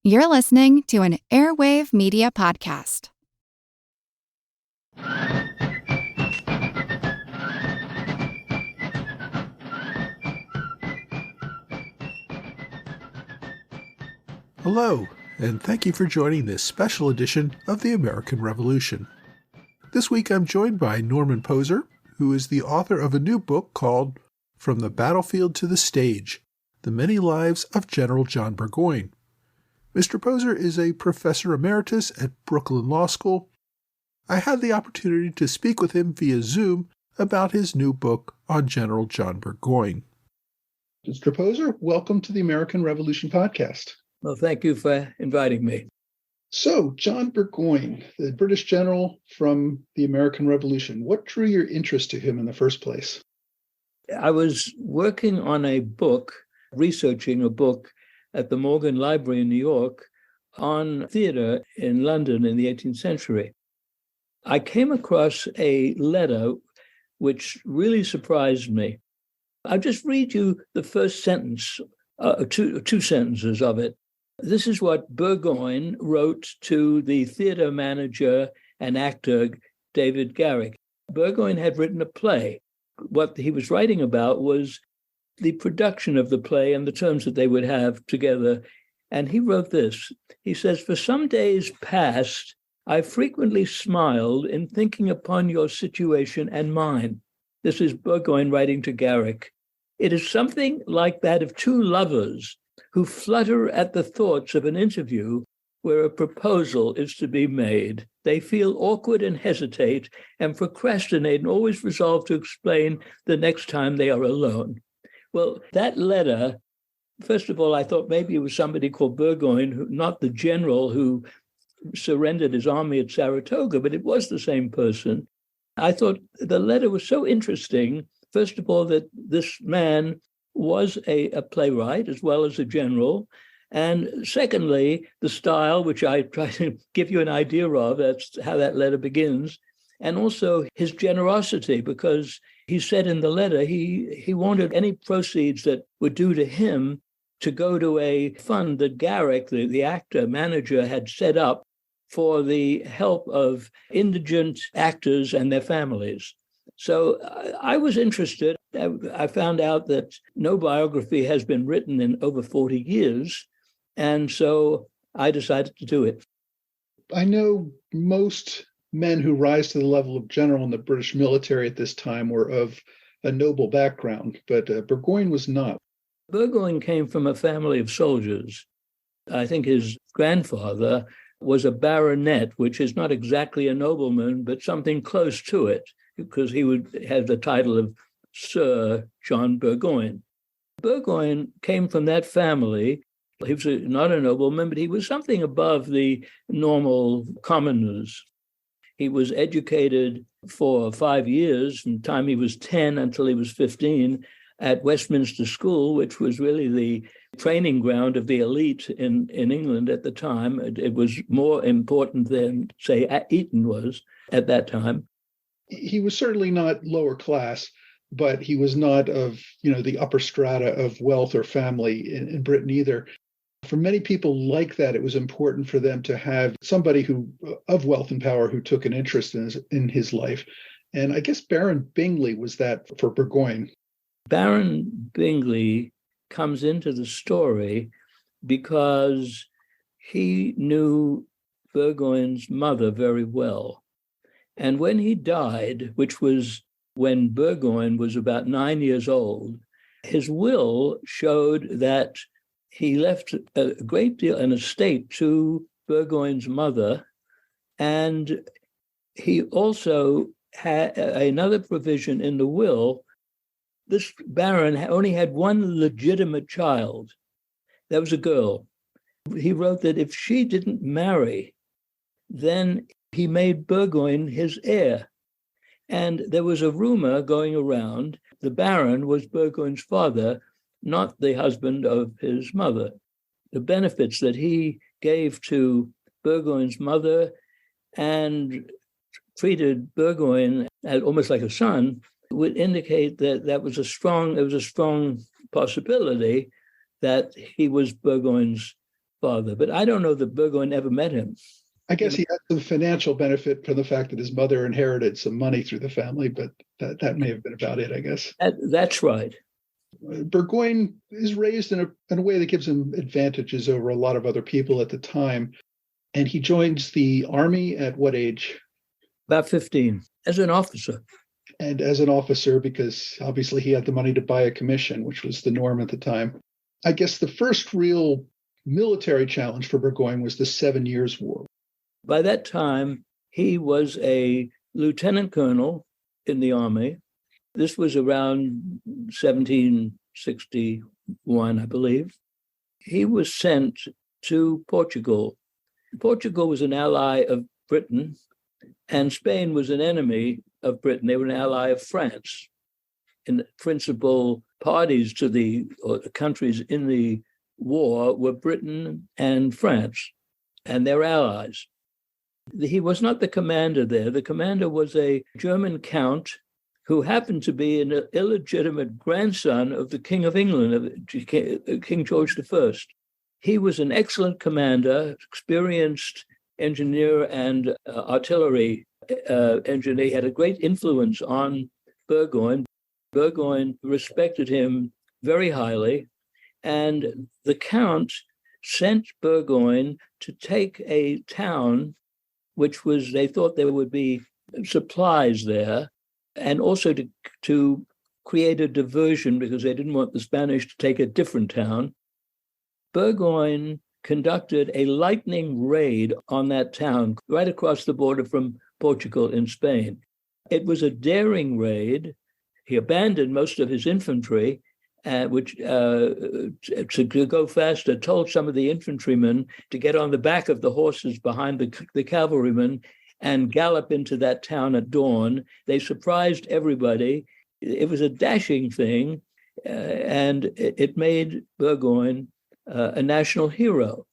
You're listening to an Airwave Media Podcast. Hello, and thank you for joining this special edition of the American Revolution. This week I'm joined by Norman Poser, who is the author of a new book called From the Battlefield to the Stage, The Many Lives of General John Burgoyne. Mr. Poser is a professor emeritus at Brooklyn Law School. I had the opportunity to speak with him via Zoom about his new book on General John Burgoyne. Mr. Poser, welcome to the American Revolution podcast. Well, thank you for inviting me. So, John Burgoyne, the British general from the American Revolution, what drew your interest to him in the first place? I was working on a book, researching a book at the Morgan Library in New York on theater in London in the 18th century. I came across a letter which really surprised me. I'll just read you the first sentence, two sentences of it. This is what Burgoyne wrote to the theater manager and actor David Garrick. Burgoyne had written a play. What he was writing about was the production of the play and the terms that they would have together. And he wrote this. He says, "For some days past, I frequently smiled in thinking upon your situation and mine." This is Burgoyne writing to Garrick. "It is something like that of two lovers who flutter at the thoughts of an interview where a proposal is to be made. They feel awkward and hesitate and procrastinate and always resolve to explain the next time they are alone." Well, that letter, first of all, I thought maybe it was somebody called Burgoyne, not the general who surrendered his army at Saratoga, but it was the same person. I thought the letter was so interesting, first of all, that this man was a playwright as well as a general. And secondly, the style, which I try to give you an idea of, that's how that letter begins, and also his generosity, because he said in the letter he wanted any proceeds that were due to him to go to a fund that Garrick, the actor manager, had set up for the help of indigent actors and their families. So I was interested. I found out that no biography has been written in over 40 years. And so I decided to do it. I know most men who rise to the level of general in the British military at this time were of a noble background, but Burgoyne was not. Burgoyne came from a family of soldiers. I think his grandfather was a baronet, which is not exactly a nobleman, but something close to it, because he would have the title of Sir John Burgoyne. Burgoyne came from that family. He was not a nobleman, but he was something above the normal commoners. He was educated for 5 years, from the time he was 10 until he was 15, at Westminster School, which was really the training ground of the elite in England at the time. It was more important than, say, Eton was at that time. He was certainly not lower class, but he was not of, the upper strata of wealth or family in Britain either. For many people like that, it was important for them to have somebody who of wealth and power who took an interest in his life. And I guess Baron Bingley was that for Burgoyne. Baron Bingley comes into the story because he knew Burgoyne's mother very well. And when he died, which was when Burgoyne was about 9 years old, his will showed that he left a great deal, an estate to Burgoyne's mother. And he also had another provision in the will. This baron only had one legitimate child. That was a girl. He wrote that if she didn't marry, then he made Burgoyne his heir. And there was a rumor going around, the baron was Burgoyne's father, not the husband of his mother. The benefits that he gave to Burgoyne's mother and treated Burgoyne as almost like a son would indicate that there was a strong possibility that he was Burgoyne's father. But I don't know that Burgoyne ever met him. I guess he had some financial benefit from the fact that his mother inherited some money through the family, but that may have been about it, I guess. That's right. Burgoyne is raised in a way that gives him advantages over a lot of other people at the time. And he joins the army at what age? About 15, as an officer. And as an officer, because obviously he had the money to buy a commission, which was the norm at the time. I guess the first real military challenge for Burgoyne was the 7 Years' War. By that time, he was a lieutenant colonel in the army. This was around 1761, I believe. He was sent to Portugal. Portugal was an ally of Britain, and Spain was an enemy of Britain. They were an ally of France. And the principal parties to the countries in the war were Britain and France, and their allies. He was not the commander there. The commander was a German count who happened to be an illegitimate grandson of the King of England, of King George I. He was an excellent commander, experienced engineer and artillery engineer. He had a great influence on Burgoyne. Burgoyne respected him very highly, and the Count sent Burgoyne to take a town which was, they thought there would be supplies there, and also to create a diversion because they didn't want the Spanish to take a different town. Burgoyne conducted a lightning raid on that town right across the border from Portugal in Spain. It was a daring raid. He abandoned most of his infantry, which to go faster, told some of the infantrymen to get on the back of the horses behind the cavalrymen and gallop into that town at dawn. They surprised everybody. It was a dashing thing, and it made Burgoyne a national hero.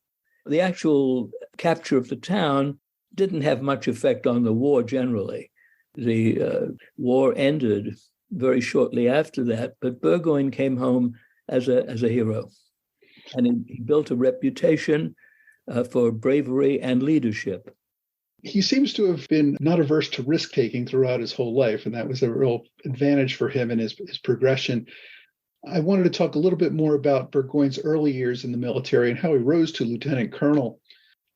The actual capture of the town didn't have much effect on the war generally. The war ended very shortly after that, but Burgoyne came home as a hero. And he built a reputation for bravery and leadership. He seems to have been not averse to risk-taking throughout his whole life, and that was a real advantage for him in his progression. I wanted to talk a little bit more about Burgoyne's early years in the military and how he rose to lieutenant colonel.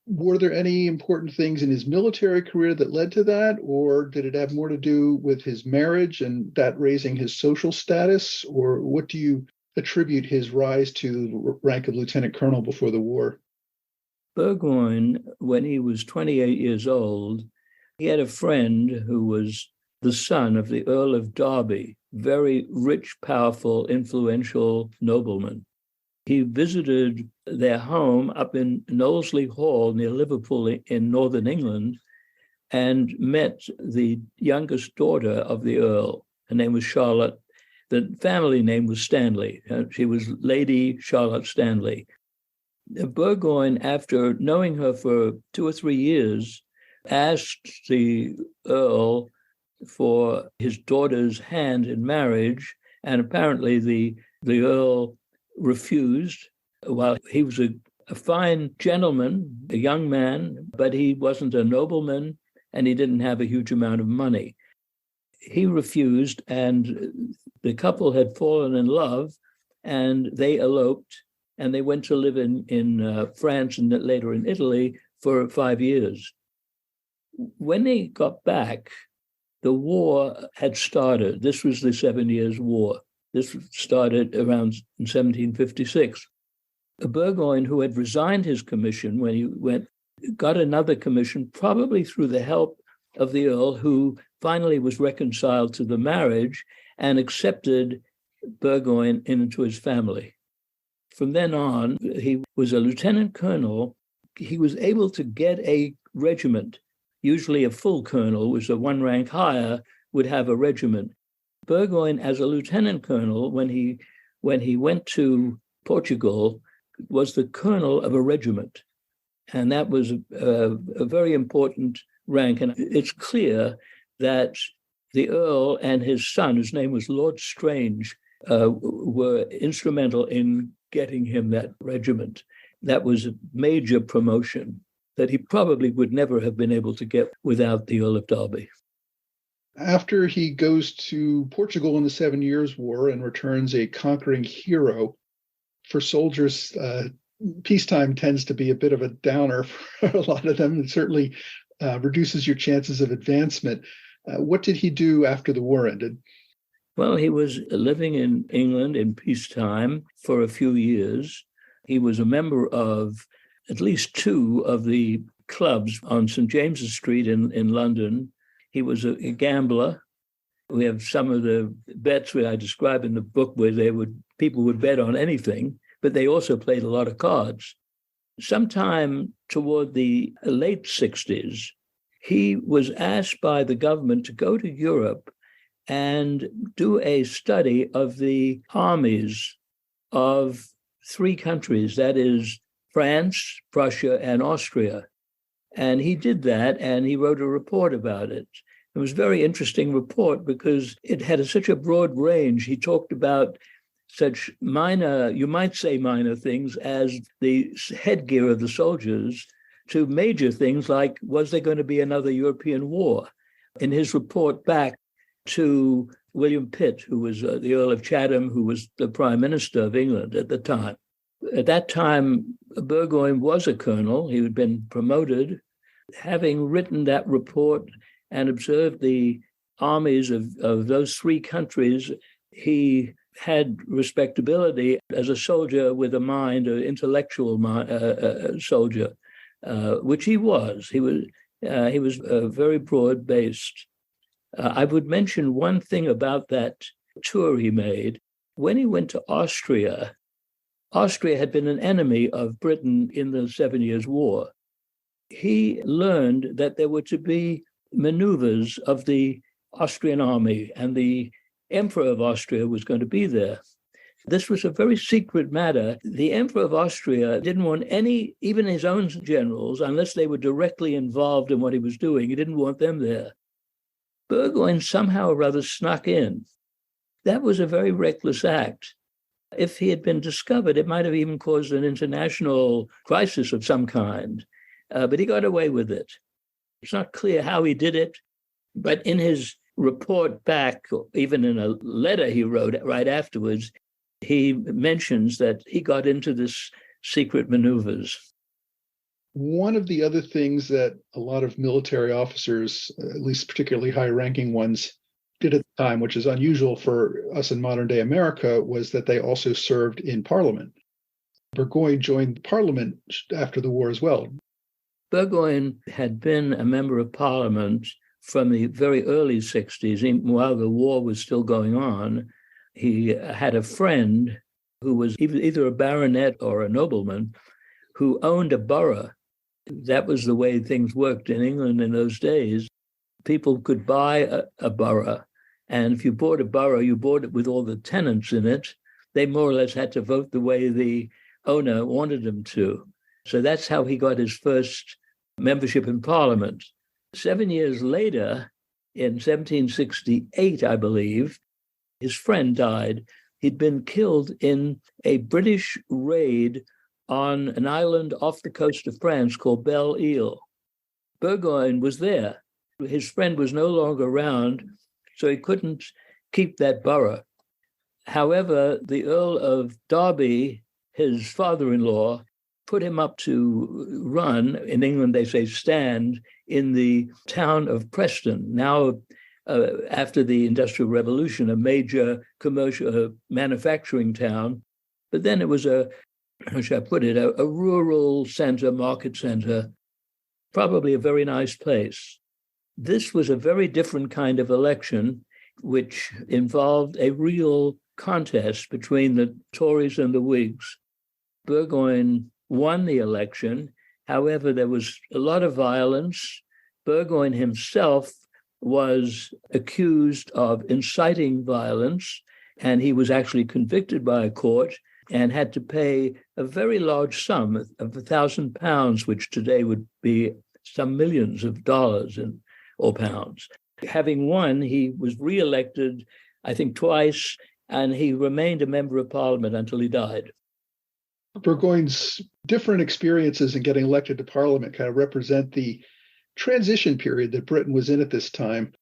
Were there any important things in his military career that led to that, or did it have more to do with his marriage and that raising his social status, or what do you attribute his rise to the rank of lieutenant colonel before the war? Burgoyne, when he was 28 years old, he had a friend who was the son of the Earl of Derby, very rich, powerful, influential nobleman. He visited their home up in Knowsley Hall near Liverpool in northern England and met the youngest daughter of the Earl. Her name was Charlotte. The family name was Stanley. She was Lady Charlotte Stanley. Burgoyne, after knowing her for 2 or 3 years, asked the Earl for his daughter's hand in marriage, and apparently the Earl refused. While he was a fine gentleman, a young man, but he wasn't a nobleman, and he didn't have a huge amount of money. He refused, and the couple had fallen in love, and they eloped, and they went to live in France and later in Italy for 5 years. When they got back, the war had started. This was the 7 Years' War. This started around 1756. Burgoyne, who had resigned his commission when he got another commission, probably through the help of the Earl, who finally was reconciled to the marriage and accepted Burgoyne into his family. From then on, he was a lieutenant colonel. He was able to get a regiment. Usually a full colonel, was a one rank higher, would have a regiment. Burgoyne, as a lieutenant colonel, when he went to Portugal, was the colonel of a regiment. And that was a very important rank. And it's clear that the Earl and his son, whose name was Lord Strange, were instrumental in getting him that regiment. That was a major promotion that he probably would never have been able to get without the Earl of Derby. After he goes to Portugal in the 7 Years' War and returns a conquering hero, for soldiers, peacetime tends to be a bit of a downer for a lot of them. It certainly reduces your chances of advancement. What did he do after the war ended? Well, he was living in England in peacetime for a few years. He was a member of at least two of the clubs on St. James's Street in London. He was a gambler. We have some of the bets that I describe in the book where people would bet on anything, but they also played a lot of cards. Sometime toward the late 60s, he was asked by the government to go to Europe and do a study of the armies of three countries, that is France, Prussia, and Austria. And he did that, and he wrote a report about it. It was a very interesting report because it had such a broad range. He talked about such minor, you might say minor things, as the headgear of the soldiers, to major things like, was there going to be another European war? In his report back to William Pitt, who was the Earl of Chatham, who was the Prime Minister of England at the time. At that time, Burgoyne was a colonel. He had been promoted. Having written that report and observed the armies of those three countries, he had respectability as a soldier with a mind, an intellectual soldier, which he was. He was very broad-based. I would mention one thing about that tour he made. When he went to Austria, Austria had been an enemy of Britain in the 7 Years' War. He learned that there were to be maneuvers of the Austrian army, and the Emperor of Austria was going to be there. This was a very secret matter. The Emperor of Austria didn't want any, even his own generals, unless they were directly involved in what he was doing. He didn't want them there. Burgoyne somehow or other snuck in. That was a very reckless act. If he had been discovered, it might have even caused an international crisis of some kind. But he got away with it. It's not clear how he did it, but in his report back, even in a letter he wrote right afterwards, he mentions that he got into this secret maneuvers. One of the other things that a lot of military officers, at least particularly high-ranking ones, did at the time, which is unusual for us in modern-day America, was that they also served in Parliament. Burgoyne joined Parliament after the war as well. Burgoyne had been a member of Parliament from the very early 60s, even while the war was still going on. He had a friend who was either a baronet or a nobleman who owned a borough. That was the way things worked in England in those days. People could buy a borough, and if you bought a borough, you bought it with all the tenants in it. They more or less had to vote the way the owner wanted them to. So that's how he got his first membership in Parliament. 7 years later, in 1768, I believe, his friend died. He'd been killed in a British raid on an island off the coast of France called Belle Ile. Burgoyne was there. His friend was no longer around, so he couldn't keep that borough. However, the Earl of Derby, his father-in-law, put him up to run, in England they say stand, in the town of Preston, now after the Industrial Revolution, a major commercial manufacturing town. But then it was how should I put it, a rural center, market center, probably a very nice place. This was a very different kind of election, which involved a real contest between the Tories and the Whigs. Burgoyne won the election. However, there was a lot of violence. Burgoyne himself was accused of inciting violence, and he was actually convicted by a court and had to pay a very large sum of £1,000, which today would be some millions of dollars or pounds. Having won, he was re-elected, I think, twice, and he remained a member of Parliament until he died. Burgoyne's different experiences in getting elected to Parliament kind of represent the transition period that Britain was in at this time.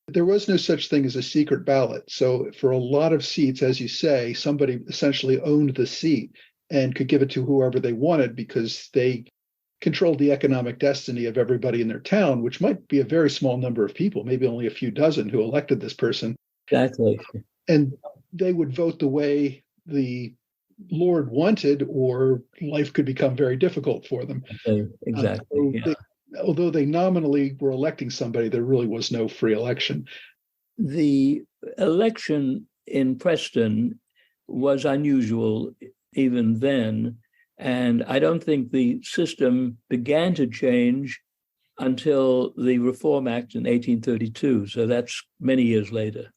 There was no such thing as a secret ballot. So for a lot of seats, as you say, somebody essentially owned the seat and could give it to whoever they wanted because they controlled the economic destiny of everybody in their town, which might be a very small number of people, maybe only a few dozen who elected this person. Exactly. And they would vote the way the Lord wanted, or life could become very difficult for them. Exactly. Although they nominally were electing somebody, there really was no free election. The election in Preston was unusual even then, and I don't think the system began to change until the Reform Act in 1832. So that's many years later.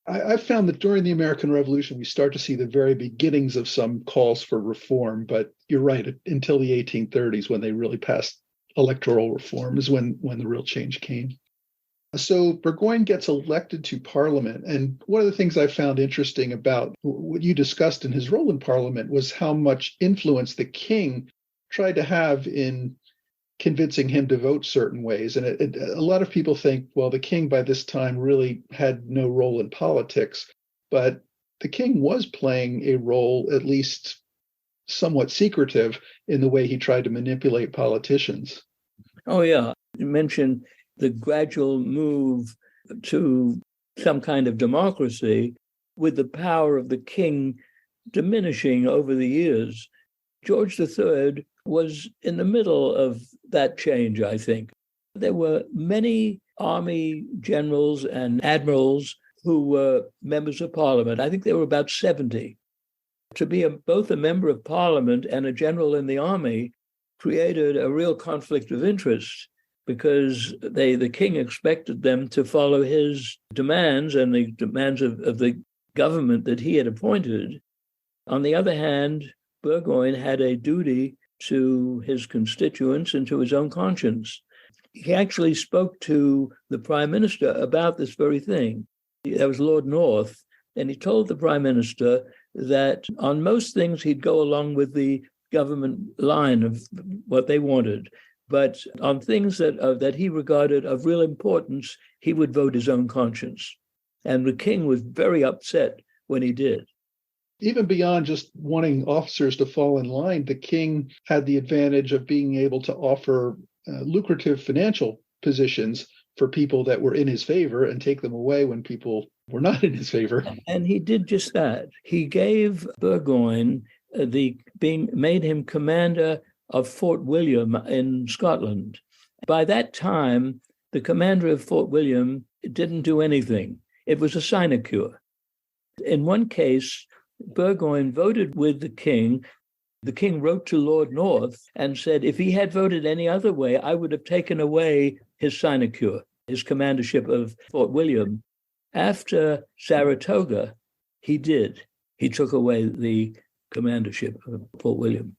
I've found that during the American Revolution, we start to see the very beginnings of some calls for reform. But you're right, until the 1830s, when they really passed electoral reform, is when the real change came. So Burgoyne gets elected to Parliament. And one of the things I found interesting about what you discussed in his role in Parliament was how much influence the king tried to have in convincing him to vote certain ways. And a lot of people think, well, the king by this time really had no role in politics, but the king was playing a role, at least somewhat secretive, in the way he tried to manipulate politicians. Oh, yeah. You mentioned the gradual move to some kind of democracy with the power of the king diminishing over the years. George III was in the middle of that change, I think. There were many army generals and admirals who were members of Parliament. I think there were about 70. To be both a member of Parliament and a general in the army created a real conflict of interest because the king expected them to follow his demands and the demands of the government that he had appointed. On the other hand, Burgoyne had a duty to his constituents and to his own conscience. He actually spoke to the prime minister about this very thing. That was Lord North, and he told the prime minister that on most things he'd go along with the government line of what they wanted, but on things that he regarded of real importance, he would vote his own conscience. And the king was very upset when he did. Even beyond just wanting officers to fall in line, the king had the advantage of being able to offer lucrative financial positions for people that were in his favor and take them away when people were not in his favor. And he did just that. He gave Burgoyne made him commander of Fort William in Scotland. By that time, the commander of Fort William didn't do anything. It was a sinecure. In one case, Burgoyne voted with the king. The king wrote to Lord North and said, if he had voted any other way, I would have taken away his sinecure, his commandership of Fort William. After Saratoga, he did. He took away the commandership of Fort William.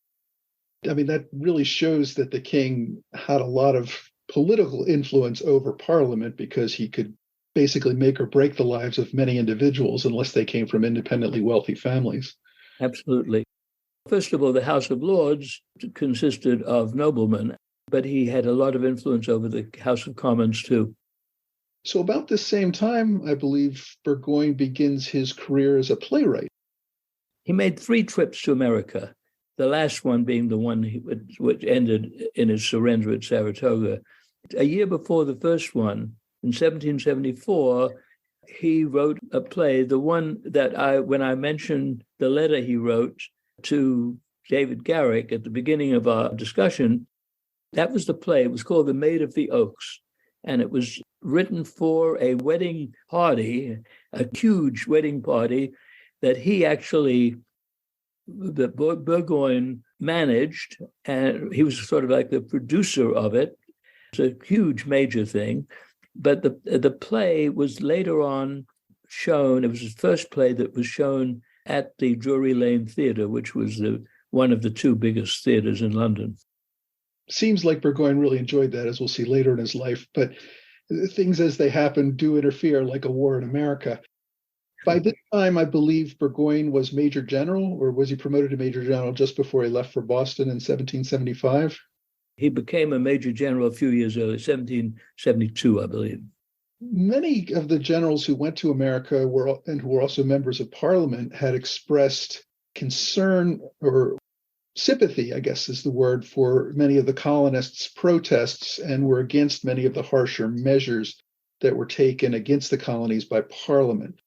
I mean, that really shows that the king had a lot of political influence over Parliament because he could basically make or break the lives of many individuals unless they came from independently wealthy families. Absolutely. First of all, the House of Lords consisted of noblemen, but he had a lot of influence over the House of Commons too. So about this same time, I believe Burgoyne begins his career as a playwright. He made 3 trips to America, the last one being the one which ended in his surrender at Saratoga. A year before the first one, in 1774, he wrote a play, the one that when I mentioned the letter he wrote to David Garrick at the beginning of our discussion, that was the play. It was called The Maid of the Oaks, and it was written for a wedding party, a huge wedding party that Burgoyne managed, and he was sort of like the producer of it. It's a huge major thing. But the play was later on shown. It was his first play that was shown at the Drury Lane Theatre, which was one of the 2 biggest theatres in London. Seems like Burgoyne really enjoyed that, as we'll see later in his life. But things as they happen do interfere, like a war in America. By this time, I believe Burgoyne was Major General, or was he promoted to Major General just before he left for Boston in 1775? He became a Major General a few years earlier, 1772, I believe. Many of the generals who went to America and who were also members of Parliament had expressed concern or sympathy, I guess is the word, for many of the colonists' protests and were against many of the harsher measures that were taken against the colonies by Parliament.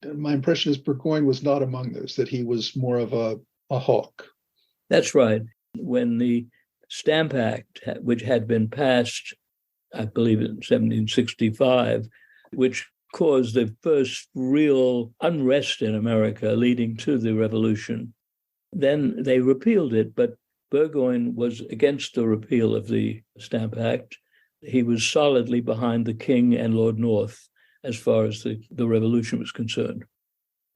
My impression is Burgoyne was not among those, that he was more of a hawk. That's right. When the Stamp Act, which had been passed, I believe in 1765, which caused the first real unrest in America leading to the revolution, then they repealed it. But Burgoyne was against the repeal of the Stamp Act. He was solidly behind the King and Lord North as far as the revolution was concerned.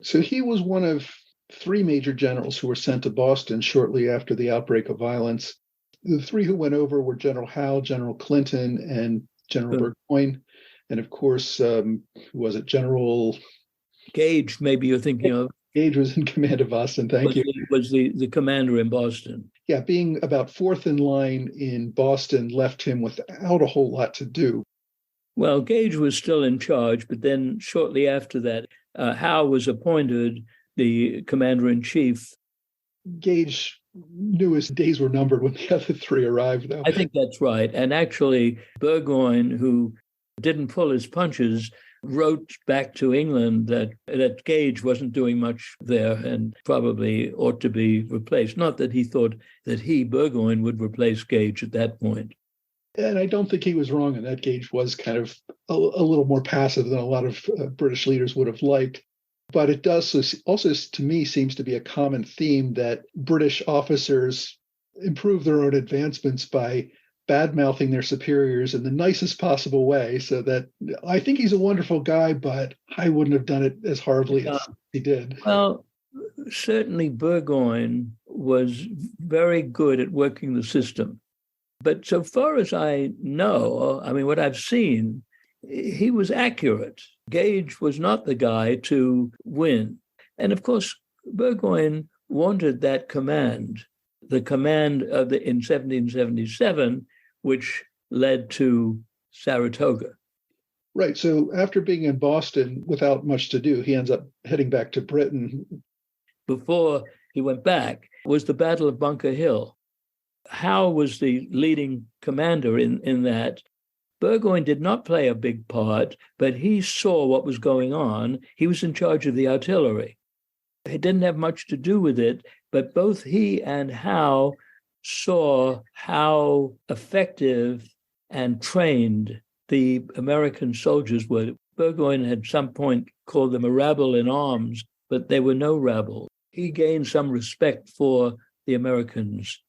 So he was one of three major generals who were sent to Boston shortly after the outbreak of violence. The three who went over were General Howe, General Clinton, and General Burgoyne. And of course, who was it? General Gage, maybe you're thinking of. Gage was in command of Boston. Thank you. Was the commander in Boston. Yeah, being about fourth in line in Boston left him without a whole lot to do. Well, Gage was still in charge, but then shortly after that, Howe was appointed the commander-in-chief. Gage knew his days were numbered when the other three arrived, though. I think that's right. And actually, Burgoyne, who didn't pull his punches, wrote back to England that Gage wasn't doing much there and probably ought to be replaced. Not that he thought that Burgoyne, would replace Gage at that point. And I don't think he was wrong in that. Gage was kind of a little more passive than a lot of British leaders would have liked. But it does also, to me, seems to be a common theme that British officers improve their own advancements by bad-mouthing their superiors in the nicest possible way. So that I think he's a wonderful guy, but I wouldn't have done it as horribly as he did. Well, certainly Burgoyne was very good at working the system. But so far as I know, I mean, what I've seen, he was accurate. Gage was not the guy to win. And of course, Burgoyne wanted that command, the command of in 1777, which led to Saratoga. Right. So after being in Boston without much to do, he ends up heading back to Britain. Before he went back was the Battle of Bunker Hill. Howe was the leading commander in that. Burgoyne did not play a big part, but he saw what was going on. He was in charge of the artillery. He didn't have much to do with it, but both he and Howe saw how effective and trained the American soldiers were. Burgoyne had at some point called them a rabble in arms, but they were no rabble. He gained some respect for the Americans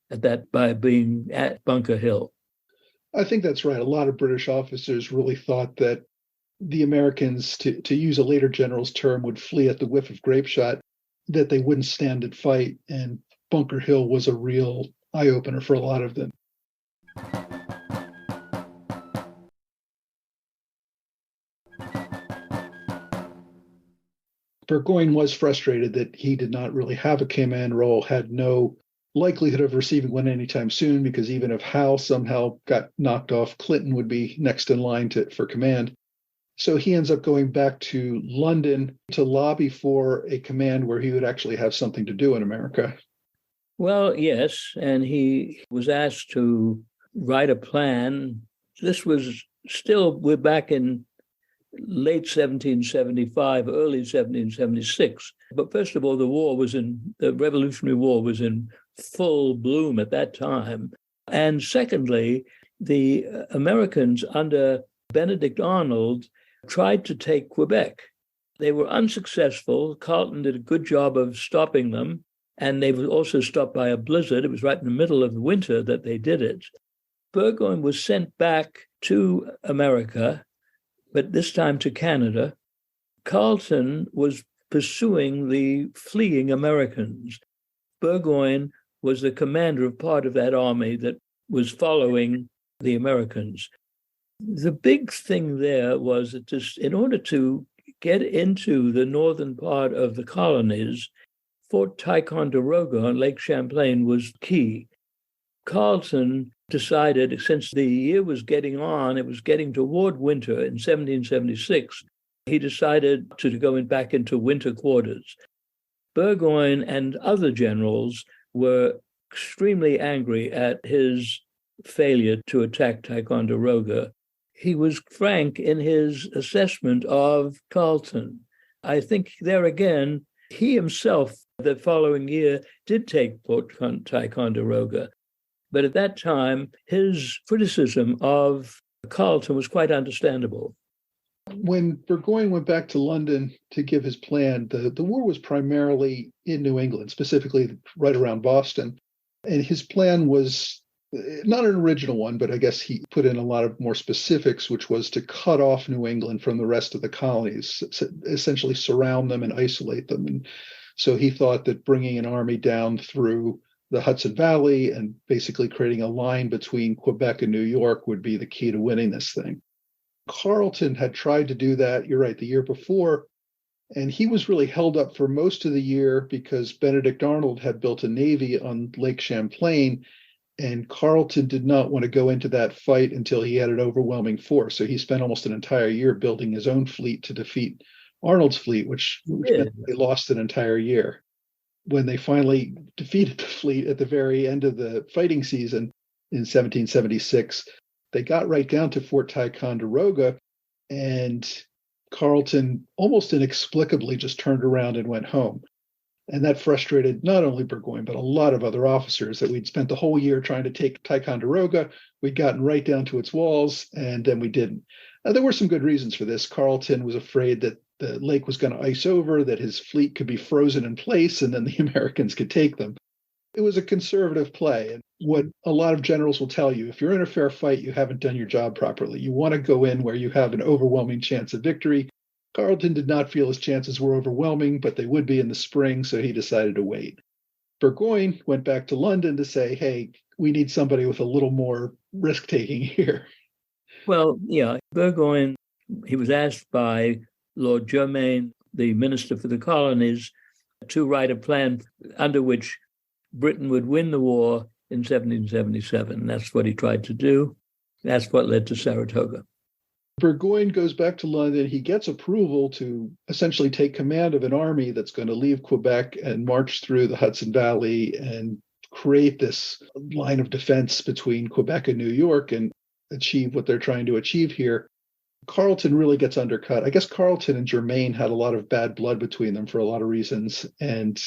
by being at Bunker Hill. I think that's right. A lot of British officers really thought that the Americans, to use a later general's term, would flee at the whiff of grape shot, that they wouldn't stand and fight. And Bunker Hill was a real eye-opener for a lot of them. Burgoyne was frustrated that he did not really have a command role, had no likelihood of receiving one anytime soon, because even if Howe somehow got knocked off, Clinton would be next in line for command. So he ends up going back to London to lobby for a command where he would actually have something to do in America. Well, yes, and he was asked to write a plan. This was we're back in late 1775, early 1776. But first of all, the Revolutionary War was in full bloom at that time. And secondly, the Americans under Benedict Arnold tried to take Quebec. They were unsuccessful. Carleton did a good job of stopping them. And they were also stopped by a blizzard. It was right in the middle of the winter that they did it. Burgoyne was sent back to America, but this time to Canada. Carleton was pursuing the fleeing Americans. Burgoyne was the commander of part of that army that was following the Americans. The big thing there was that in order to get into the northern part of the colonies, Fort Ticonderoga on Lake Champlain was key. Carleton decided, since the year was getting on, it was getting toward winter in 1776, he decided to go back into winter quarters. Burgoyne and other generals were extremely angry at his failure to attack Ticonderoga. He was frank in his assessment of Carleton. I think there again, he himself, the following year, did take Fort Ticonderoga. But at that time, his criticism of Carleton was quite understandable. When Burgoyne went back to London to give his plan, the war was primarily in New England, specifically right around Boston. And his plan was not an original one, but I guess he put in a lot of more specifics, which was to cut off New England from the rest of the colonies, essentially surround them and isolate them. And so he thought that bringing an army down through the Hudson Valley and basically creating a line between Quebec and New York would be the key to winning this thing. Carleton had tried to do that, you're right, the year before, and he was really held up for most of the year because Benedict Arnold had built a navy on Lake Champlain, and Carleton did not want to go into that fight until he had an overwhelming force. So he spent almost an entire year building his own fleet to defeat Arnold's fleet, which meant they lost an entire year. When they finally defeated the fleet at the very end of the fighting season in 1776, they got right down to Fort Ticonderoga, and Carleton almost inexplicably just turned around and went home. And that frustrated not only Burgoyne, but a lot of other officers, that we'd spent the whole year trying to take Ticonderoga. We'd gotten right down to its walls, and then we didn't. There were some good reasons for this. Carleton was afraid that the lake was going to ice over, that his fleet could be frozen in place, and then the Americans could take them. It was a conservative play. And what a lot of generals will tell you, if you're in a fair fight, you haven't done your job properly. You want to go in where you have an overwhelming chance of victory. Carleton did not feel his chances were overwhelming, but they would be in the spring, so he decided to wait. Burgoyne went back to London to say, hey, we need somebody with a little more risk-taking here. Well, yeah, Burgoyne, he was asked by Lord Germain, the Minister for the Colonies, to write a plan under which Britain would win the war in 1777. That's what he tried to do. That's what led to Saratoga. Burgoyne goes back to London. He gets approval to essentially take command of an army that's going to leave Quebec and march through the Hudson Valley and create this line of defense between Quebec and New York and achieve what they're trying to achieve here. Carleton really gets undercut. I guess Carleton and Germain had a lot of bad blood between them for a lot of reasons, and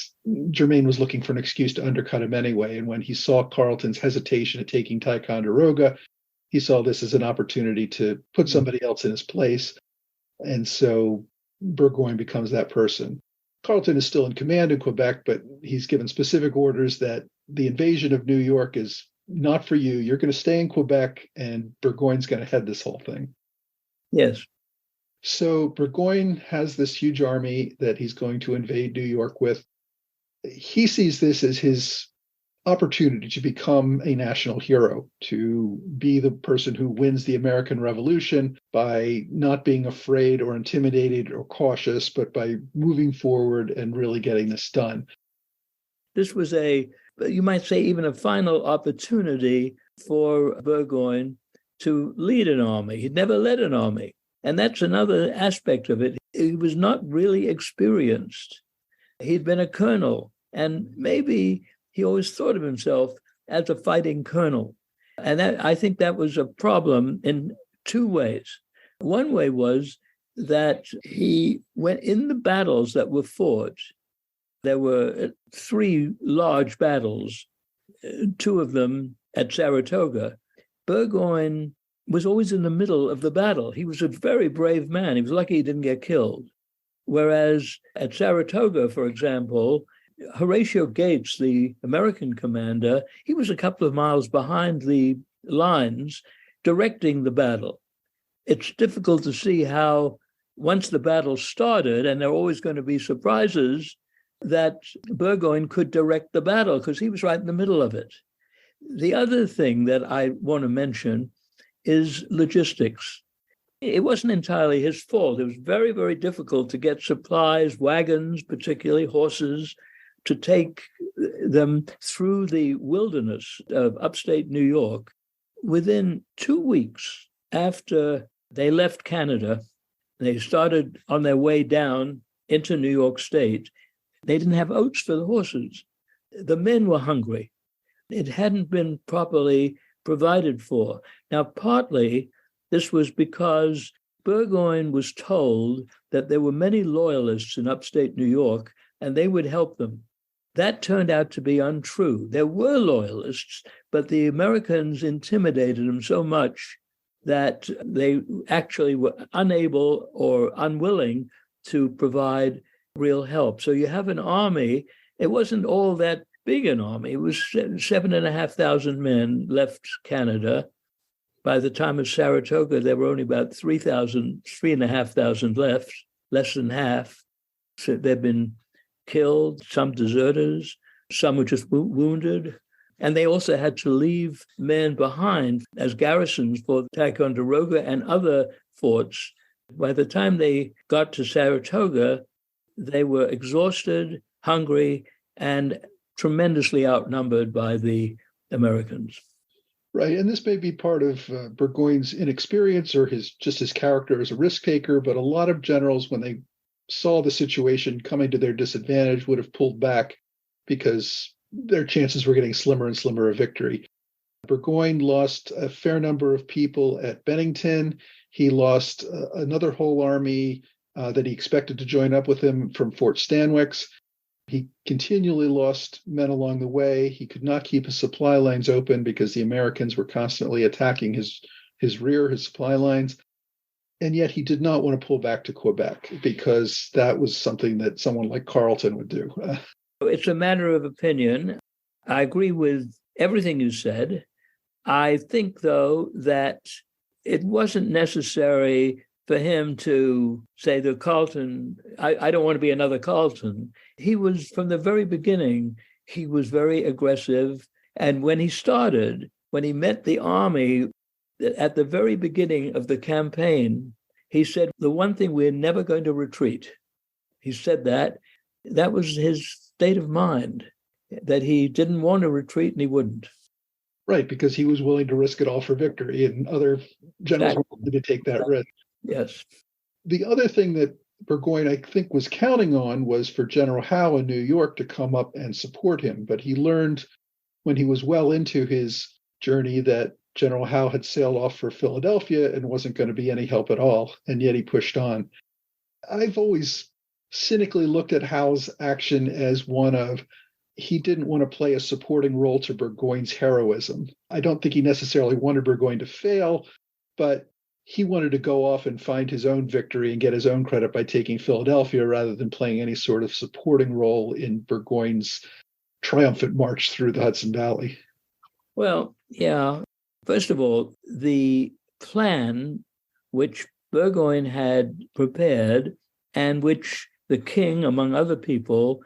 Germain was looking for an excuse to undercut him anyway. And when he saw Carleton's hesitation at taking Ticonderoga, he saw this as an opportunity to put somebody else in his place. And so Burgoyne becomes that person. Carleton is still in command in Quebec, but he's given specific orders that the invasion of New York is not for you. You're going to stay in Quebec, and Burgoyne's going to head this whole thing. Yes. So Burgoyne has this huge army that he's going to invade New York with. He sees this as his opportunity to become a national hero, to be the person who wins the American Revolution by not being afraid or intimidated or cautious, but by moving forward and really getting this done. This was you might say, even a final opportunity for Burgoyne to lead an army. He'd never led an army. And that's another aspect of it. He was not really experienced. He'd been a colonel, and maybe he always thought of himself as a fighting colonel. And I think that was a problem in two ways. One way was that he went in the battles that were fought. There were 3 large battles, 2 of them at Saratoga. Burgoyne was always in the middle of the battle. He was a very brave man. He was lucky he didn't get killed. Whereas at Saratoga, for example, Horatio Gates, the American commander, he was a couple of miles behind the lines directing the battle. It's difficult to see how, once the battle started, and there are always going to be surprises, that Burgoyne could direct the battle because he was right in the middle of it. The other thing that I want to mention is logistics. It wasn't entirely his fault. It was very, very difficult to get supplies, wagons, particularly horses, to take them through the wilderness of upstate New York. Within 2 weeks after they left Canada, they started on their way down into New York State. They didn't have oats for the horses. The men were hungry. It hadn't been properly provided for. Now, partly this was because Burgoyne was told that there were many loyalists in upstate New York and they would help them. That turned out to be untrue. There were loyalists, but the Americans intimidated them so much that they actually were unable or unwilling to provide real help. So you have an army. It wasn't all that big an army. It was 7,500 men left Canada. By the time of Saratoga, there were only about 3,500 left, less than half. So they'd been killed, some deserters, some were just wounded. And they also had to leave men behind as garrisons for Ticonderoga and other forts. By the time they got to Saratoga, they were exhausted, hungry, and tremendously outnumbered by the Americans. Right, and this may be part of Burgoyne's inexperience or his character as a risk taker, but a lot of generals, when they saw the situation coming to their disadvantage, would have pulled back because their chances were getting slimmer and slimmer of victory. Burgoyne lost a fair number of people at Bennington. He lost another whole army that he expected to join up with him from Fort Stanwix. He continually lost men along the way. He could not keep his supply lines open because the Americans were constantly attacking his rear, his supply lines. And yet he did not want to pull back to Quebec because that was something that someone like Carleton would do. It's a matter of opinion. I agree with everything you said. I think, though, that it wasn't necessary for him to say to Carleton, I don't want to be another Carleton. He was, from the very beginning, he was very aggressive. And when he started, when he met the army at the very beginning of the campaign, he said, the one thing, we're never going to retreat. He said that. That was his state of mind, that he didn't want to retreat and he wouldn't. Right, because he was willing to risk it all for victory, and other generals wanted to take that risk. Yes. The other thing that Burgoyne, I think, was counting on was for General Howe in New York to come up and support him. But he learned when he was well into his journey that General Howe had sailed off for Philadelphia and wasn't going to be any help at all. And yet he pushed on. I've always cynically looked at Howe's action as one of, he didn't want to play a supporting role to Burgoyne's heroism. I don't think he necessarily wanted Burgoyne to fail, but he wanted to go off and find his own victory and get his own credit by taking Philadelphia rather than playing any sort of supporting role in Burgoyne's triumphant march through the Hudson Valley. Well, yeah. First of all, the plan which Burgoyne had prepared and which the king, among other people,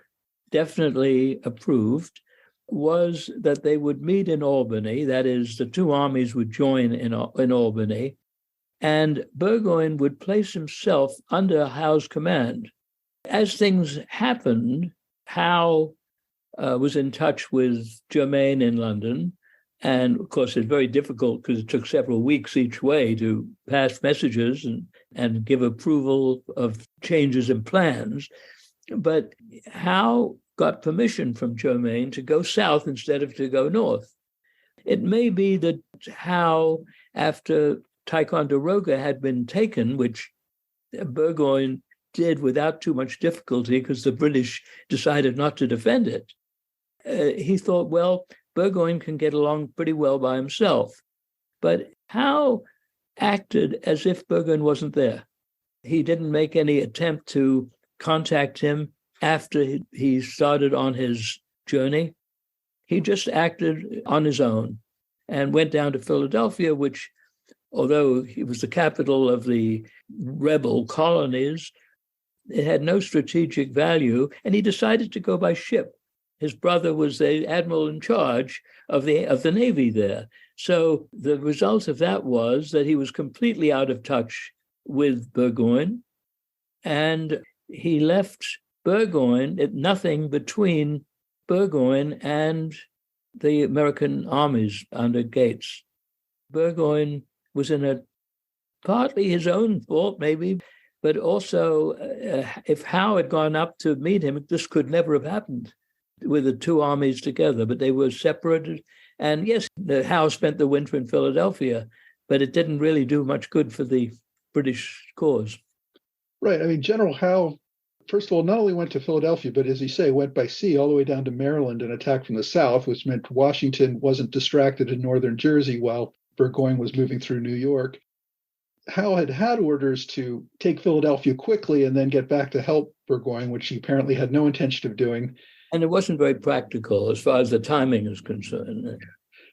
definitely approved was that they would meet in Albany. That is, the two armies would join in Albany, and Burgoyne would place himself under Howe's command. As things happened, Howe was in touch with Germain in London. And of course, it's very difficult because it took several weeks each way to pass messages and give approval of changes in plans. But Howe got permission from Germain to go south instead of to go north. It may be that Howe, after Ticonderoga had been taken, which Burgoyne did without too much difficulty because the British decided not to defend it, he thought, well, Burgoyne can get along pretty well by himself. But Howe acted as if Burgoyne wasn't there. He didn't make any attempt to contact him after he started on his journey. He just acted on his own and went down to Philadelphia, which, although it was the capital of the rebel colonies, it had no strategic value, and he decided to go by ship. His brother was the admiral in charge of the Navy there. So the result of that was that he was completely out of touch with Burgoyne, and he left Burgoyne at nothing between Burgoyne and the American armies under Gates. Burgoyne was in a partly his own fault, maybe, but also if Howe had gone up to meet him, this could never have happened with the two armies together, but they were separated. And yes, Howe spent the winter in Philadelphia, but it didn't really do much good for the British cause. Right. I mean, General Howe, first of all, not only went to Philadelphia, but as you say, went by sea all the way down to Maryland and attacked from the south, which meant Washington wasn't distracted in northern Jersey while Burgoyne was moving through New York. Howe had orders to take Philadelphia quickly and then get back to help Burgoyne, which he apparently had no intention of doing. And it wasn't very practical as far as the timing is concerned.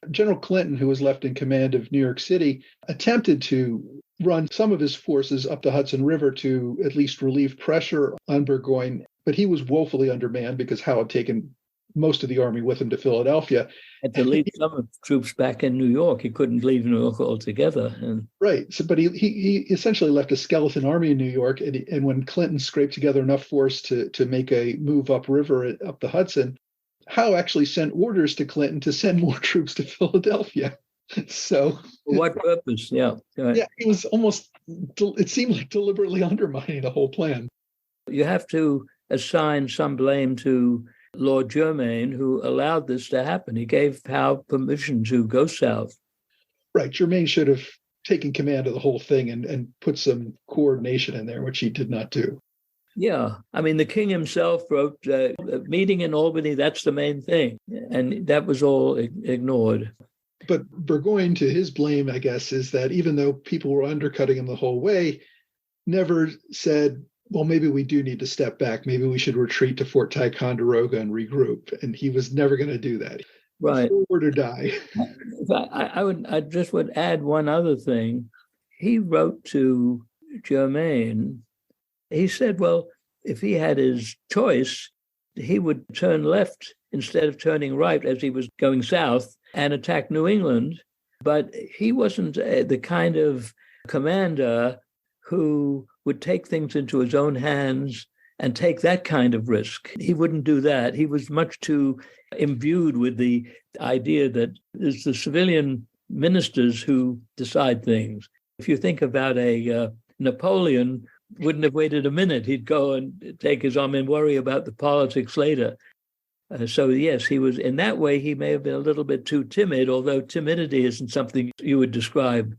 General Clinton, who was left in command of New York City, attempted to run some of his forces up the Hudson River to at least relieve pressure on Burgoyne, but he was woefully undermanned because Howe had taken most of the army with him to Philadelphia. And to leave some of the troops back in New York, he couldn't leave New York altogether. Right. So, but he essentially left a skeleton army in New York. And when Clinton scraped together enough force to make a move upriver, up the Hudson, Howe actually sent orders to Clinton to send more troops to Philadelphia. So, for what purpose? Yeah. Right. Yeah, he was it seemed like deliberately undermining the whole plan. You have to assign some blame to Lord Germain, who allowed this to happen. He gave Howe permission to go south. Right. Germain should have taken command of the whole thing and put some coordination in there, which he did not do. Yeah. I mean, the king himself wrote, a meeting in Albany, that's the main thing. And that was all ignored. But Burgoyne, to his blame, I guess, is that even though people were undercutting him the whole way, never said, well, maybe we do need to step back. Maybe we should retreat to Fort Ticonderoga and regroup. And he was never going to do that. Right. Forward or die. I just would add one other thing. He wrote to Germain. He said, well, if he had his choice, he would turn left instead of turning right as he was going south and attack New England. But he wasn't the kind of commander who would take things into his own hands and take that kind of risk. He wouldn't do that. He was much too imbued with the idea that it's the civilian ministers who decide things. If you think about a Napoleon, wouldn't have waited a minute. He'd go and take his arm and worry about the politics later. So yes, he was, in that way, he may have been a little bit too timid, although timidity isn't something you would describe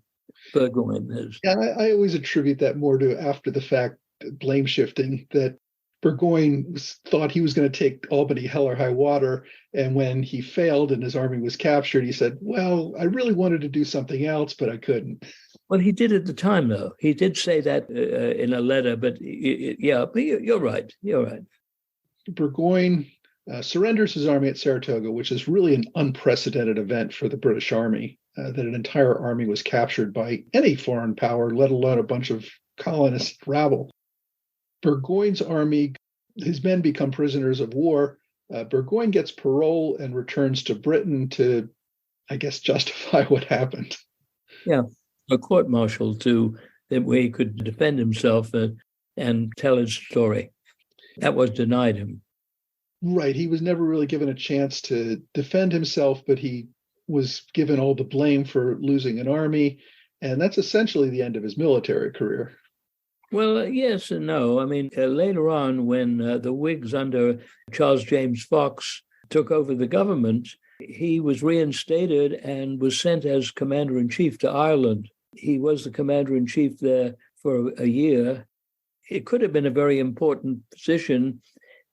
Burgoyne as. Yeah, I always attribute that more to after the fact blame shifting, that Burgoyne thought he was going to take Albany hell or high water. And when he failed and his army was captured, he said, well, I really wanted to do something else, but I couldn't. Well, he did at the time, though. He did say that in a letter, but you're right. You're right. Burgoyne surrenders his army at Saratoga, which is really an unprecedented event for the British Army, that an entire army was captured by any foreign power, let alone a bunch of colonist rabble. Burgoyne's army, his men become prisoners of war. Burgoyne gets parole and returns to Britain to, I guess, justify what happened. Yeah, a court-martial where he could defend himself and tell his story. That was denied him. Right. He was never really given a chance to defend himself, but he was given all the blame for losing an army. And that's essentially the end of his military career. Well, yes and no. I mean, later on, when the Whigs under Charles James Fox took over the government, he was reinstated and was sent as commander-in-chief to Ireland. He was the commander-in-chief there for a year. It could have been a very important position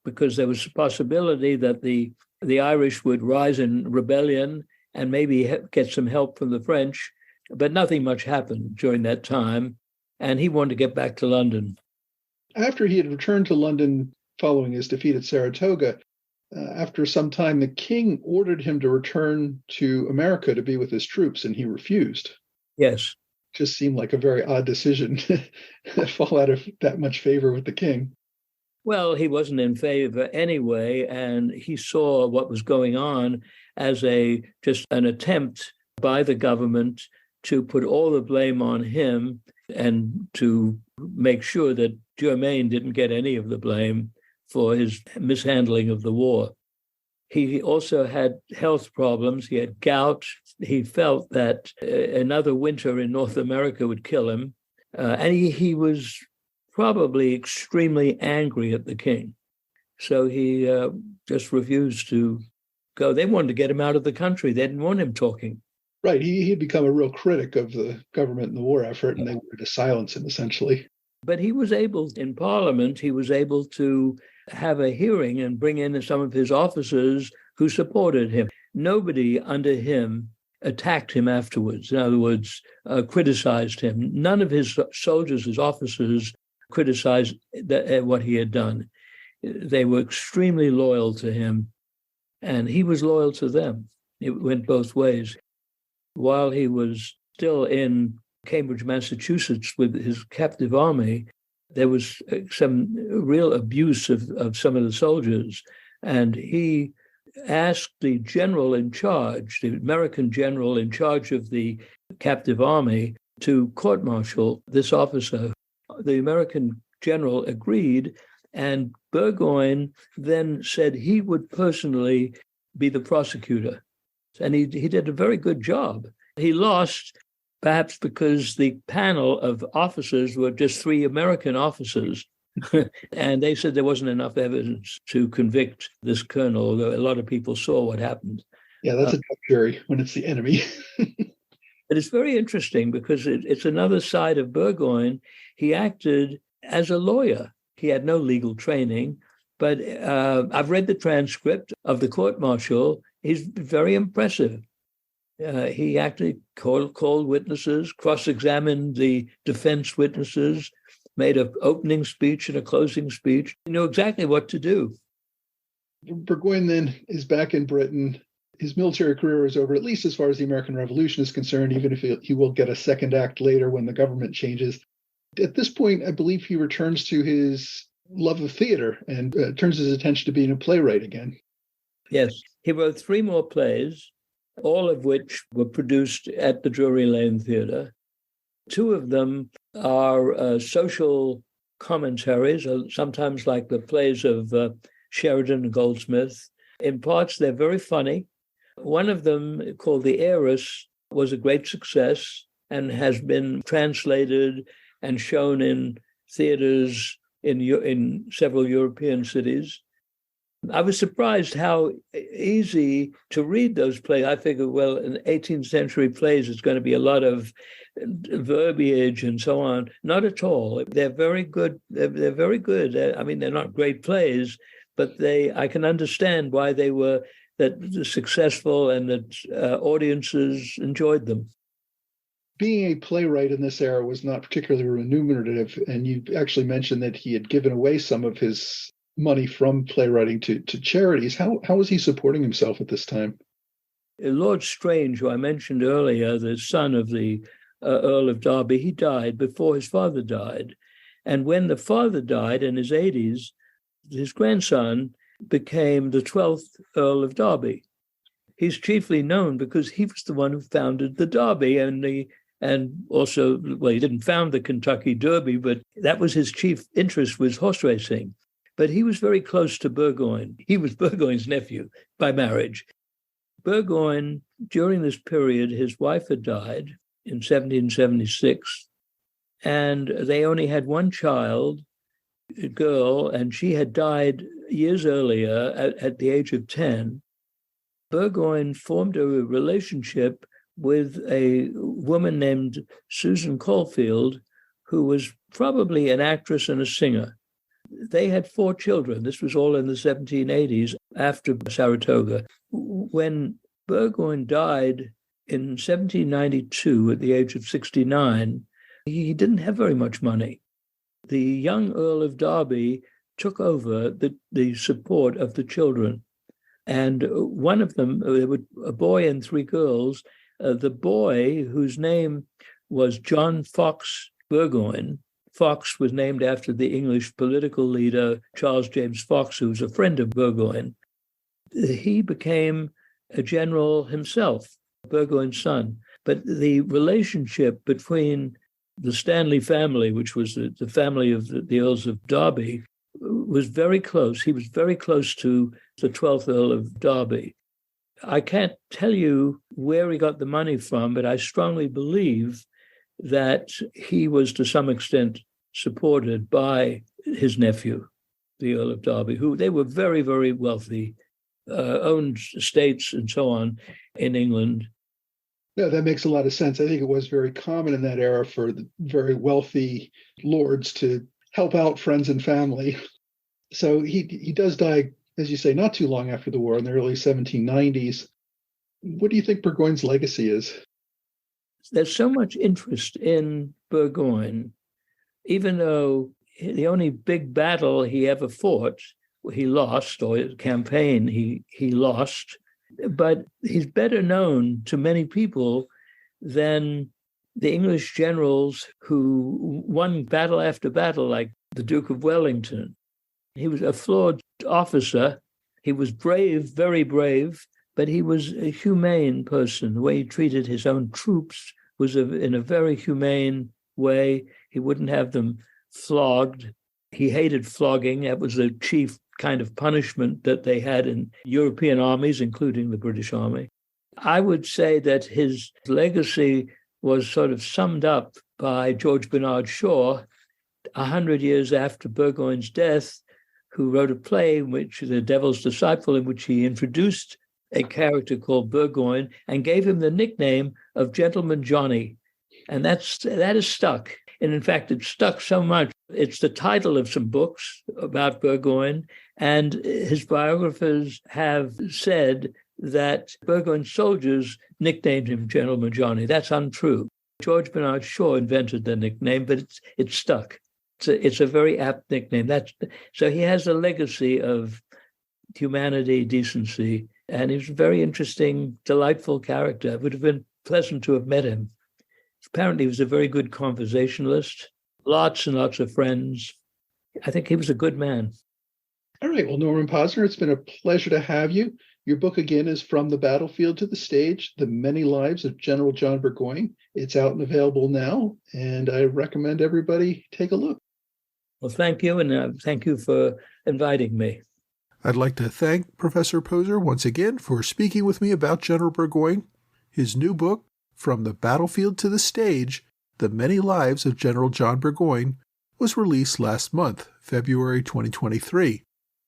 because there was a possibility that the Irish would rise in rebellion and maybe get some help from the French, but nothing much happened during that time. And he wanted to get back to London. After he had returned to London following his defeat at Saratoga, after some time, the king ordered him to return to America to be with his troops, and he refused. Yes. Just seemed like a very odd decision to fall out of that much favor with the king. Well, he wasn't in favor anyway, and he saw what was going on as just an attempt by the government to put all the blame on him and to make sure that Germain didn't get any of the blame for his mishandling of the war. He also had health problems. He had gout. He felt that another winter in North America would kill him. And he was probably extremely angry at the king. So he just refused to go. They wanted to get him out of the country. They didn't want him talking. Right. He had become a real critic of the government and the war effort, and they wanted to silence him, essentially. But he was able, in Parliament, he was able to have a hearing and bring in some of his officers who supported him. Nobody under him attacked him afterwards. In other words, criticized him. None of his soldiers, his officers, criticized what he had done. They were extremely loyal to him, and he was loyal to them. It went both ways. While he was still in Cambridge, Massachusetts, with his captive army, there was some real abuse of some of the soldiers. And he asked the general in charge, the American general in charge of the captive army, to court-martial this officer. The American general agreed, and Burgoyne then said he would personally be the prosecutor. And he did a very good job. He lost, perhaps because the panel of officers were just 3 American officers. And they said there wasn't enough evidence to convict this colonel, although a lot of people saw what happened. Yeah, that's a tough jury when it's the enemy. But it's very interesting because it's another side of Burgoyne. He acted as a lawyer. He had no legal training, but I've read the transcript of the court-martial. He's very impressive. He actually called witnesses, cross-examined the defense witnesses, made an opening speech and a closing speech. He knew exactly what to do. Burgoyne then is back in Britain. His military career is over, at least as far as the American Revolution is concerned, even if he will get a second act later when the government changes. At this point, I believe he returns to his love of theater and turns his attention to being a playwright again. Yes, he wrote 3 more plays, all of which were produced at the Drury Lane Theatre. 2 of them are social commentaries, sometimes like the plays of Sheridan and Goldsmith. In parts, they're very funny. One of them, called The Heiress, was a great success and has been translated and shown in theaters in several European cities. I was surprised how easy to read those plays. I figured, well, in 18th century plays, it's going to be a lot of verbiage and so on. Not at all. They're very good. They're very good. I mean, they're not great plays, but I can understand why they were successful and that audiences enjoyed them. Being a playwright in this era was not particularly remunerative, and you actually mentioned that he had given away some of his money from playwriting to charities. How was he supporting himself at this time? Lord Strange, who I mentioned earlier, the son of the Earl of Derby, he died before his father died. And when the father died in his 80s, his grandson became the 12th Earl of Derby. He's chiefly known because he was the one who founded the Derby and also, well, he didn't found the Kentucky Derby, but that was his chief interest, was horse racing. But he was very close to Burgoyne. He was Burgoyne's nephew by marriage. Burgoyne, during this period, his wife had died in 1776, and they only had one child, a girl, and she had died years earlier at the age of 10. Burgoyne formed a relationship with a woman named Susan Caulfield, who was probably an actress and a singer. They had 4 children. This was all in the 1780s, after Saratoga. When Burgoyne died in 1792 at the age of 69, he didn't have very much money. The young Earl of Derby took over the support of the children. And one of them, there were a boy and 3 girls. The boy, whose name was John Fox Burgoyne, Fox was named after the English political leader Charles James Fox, who was a friend of Burgoyne. He became a general himself, Burgoyne's son. But the relationship between The Stanley family, which was the family of the Earls of Derby, was very close. He was very close to the 12th Earl of Derby. I can't tell you where he got the money from, but I strongly believe that he was to some extent supported by his nephew, the Earl of Derby, who they were very, very wealthy, owned estates and so on in England. Yeah, that makes a lot of sense. I think it was very common in that era for the very wealthy lords to help out friends and family. So he does die, as you say, not too long after the war in the early 1790s. What do you think Burgoyne's legacy is? There's so much interest in Burgoyne, even though the only big battle he ever fought, he lost, or campaign he lost. But he's better known to many people than the English generals who won battle after battle, like the Duke of Wellington. He was a flawed officer. He was brave, very brave, but he was a humane person. The way he treated his own troops was in a very humane way. He wouldn't have them flogged. He hated flogging. That was the chief kind of punishment that they had in European armies, including the British Army. I would say that his legacy was sort of summed up by George Bernard Shaw 100 years after Burgoyne's death, who wrote a play, which The Devil's Disciple, in which he introduced a character called Burgoyne and gave him the nickname of Gentleman Johnny. And that is stuck. And in fact, it stuck so much. It's the title of some books about Burgoyne. And his biographers have said that Burgoyne's soldiers nicknamed him Gentleman Johnny. That's untrue. George Bernard Shaw invented the nickname, but it's stuck. It's a very apt nickname. So he has a legacy of humanity, decency, and he was a very interesting, delightful character. It would have been pleasant to have met him. Apparently, he was a very good conversationalist, lots and lots of friends. I think he was a good man. All right. Well, Norman Posner, it's been a pleasure to have you. Your book, again, is From the Battlefield to the Stage, The Many Lives of General John Burgoyne. It's out and available now, and I recommend everybody take a look. Well, thank you, and thank you for inviting me. I'd like to thank Professor Poser once again for speaking with me about General Burgoyne. His new book, From the Battlefield to the Stage, The Many Lives of General John Burgoyne, was released last month, February 2023,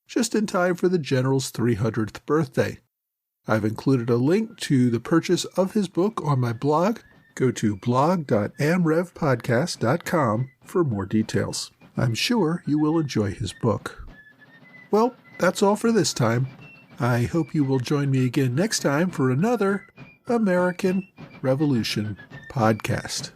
just in time for the General's 300th birthday. I've included a link to the purchase of his book on my blog. Go to blog.amrevpodcast.com for more details. I'm sure you will enjoy his book. Well, that's all for this time. I hope you will join me again next time for another American Revolution podcast.